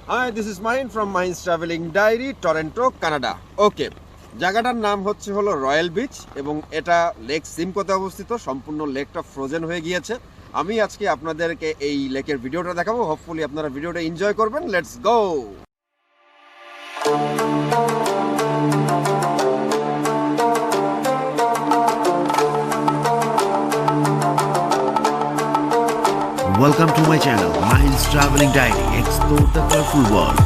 Hi, this is Mahin from Mahin'sTravelling Diary, Toronto, Canada. ওকে, জায়গাটার নাম হলো রয়্যাল বিচ এবং এটা লেক সিমকোতে অবস্থিত। সম্পূর্ণ লেকটা ফ্রোজেন হয়ে গিয়েছে। আমি আজকে আপনাদেরকে এই লেকের ভিডিওটা দেখাবো। হোপফুলি আপনারা ভিডিওটা এনজয় করবেন। Let's go. Welcome to my channel, Mahin's Travelling Diary. Explore the colorful world.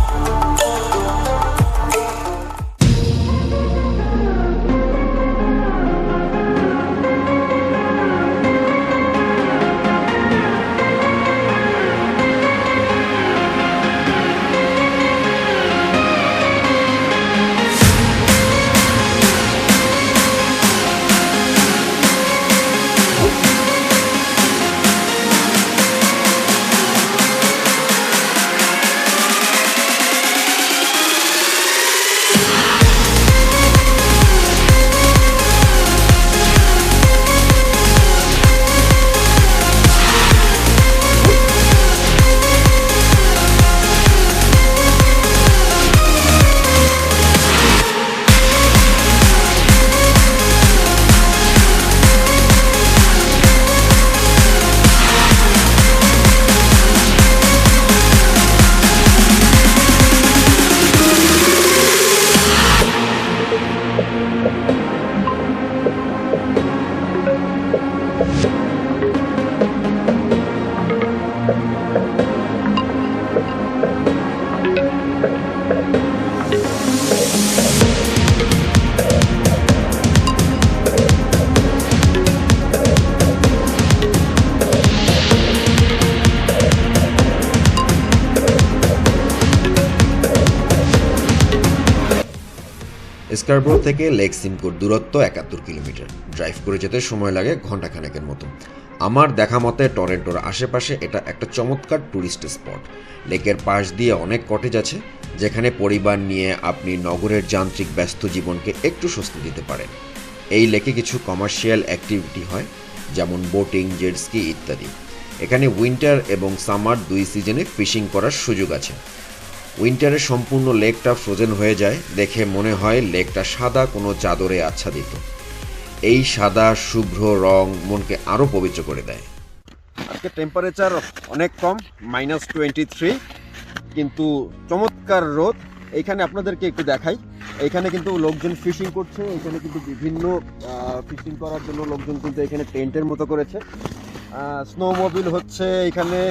Scarborough থেকে লেক সিমকোর দূরত্ব ৭১ কিলোমিটার। ড্রাইভ করে যেতে সময় লাগে ঘণ্টাখানেকের মতো। আমার দেখা মতে টরন্টোর আশেপাশে এটা একটা চমৎকার ট্যুরিস্ট স্পট। লেকের পাশ দিয়ে অনেক কটেজ আছে, যেখানে পরিবার নিয়ে আপনি নগরের যান্ত্রিক ব্যস্ত জীবনকে একটু স্বস্তি দিতে পারেন। এই লেকে কিছু কমার্শিয়াল অ্যাক্টিভিটি হয়, যেমন বোটিং, জেট স্কি ইত্যাদি। এখানে উইন্টার এবং সামার দুই সিজনে ফিশিং করার সুযোগ আছে। উইন্টারে সম্পূর্ণ লেকটা ফ্রোজেন হয়ে যায়, দেখে মনে হয় লেকটা সাদা কোনো চাদরে আচ্ছাদিত। এই সাদা শুভ্র রং মনকে আরও পবিত্র করে দেয়। আজকে টেম্পারেচার অনেক কম, -23, কিন্তু চমৎকার রোদ। এইখানে আপনাদেরকে একটু দেখাই, এখানে কিন্তু লোকজন ফিশিং করছে। এখানে কিন্তু বিভিন্ন ফিশিং করার জন্য লোকজন কিন্তু এখানে টেন্টের মতো করেছে। স্নোমোবিল হচ্ছে এখানে।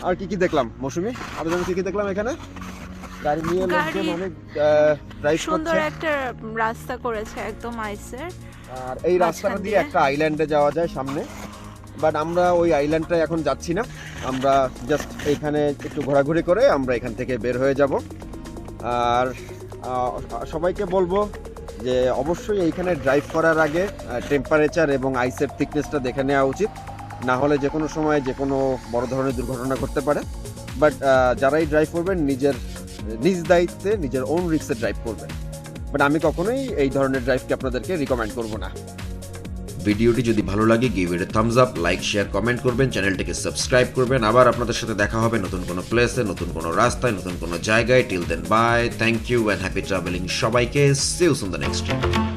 আর কি দেখলাম মৌসুমী, আরো কি দেখলাম এখানে গাড়ি নিয়ে লোকজন অনেক ড্রাইভ করছে। সুন্দর একটা রাস্তা করেছে একদম আইসের। আর এই রাস্তাটা দিয়ে একটা আইল্যান্ডে যাওয়া যায় সামনে, বাট আমরা ওই আইল্যান্ডটা এখন যাচ্ছি না। আমরা জাস্ট এইখানে একটু ঘোরাঘুরি করে আমরা এখান থেকে বের হয়ে যাব। আর সবাইকে বলবো যে অবশ্যই এইখানে ড্রাইভ করার আগে টেম্পারেচার এবং আইসের থিকনেসটা দেখে নেওয়া উচিত, না হলে যে কোনো সময় যে কোনো বড় ধরনের দুর্ঘটনা ঘটতে পারে। বাট যারাই ড্রাইভ করবেন নিজ দায়িত্বে, নিজের ওন রিস্কে ড্রাইভ করবেন। বাট আমি কখনোই এই ধরনের ড্রাইভকে আপনাদেরকে রিকমেন্ড করব না। ভিডিওটি যদি ভালো লাগে give it A Thums up, like, share, comment করবেন, চ্যানেলটিকে সাবস্ক্রাইব করবেন। আবার আপনাদের সাথে দেখা হবে নতুন কোনো প্লেসে, নতুন কোনো রাস্তায়, নতুন কোনো জায়গায়। Till then bye, thank you and happy travelling সবাইকে। See you soon the next time.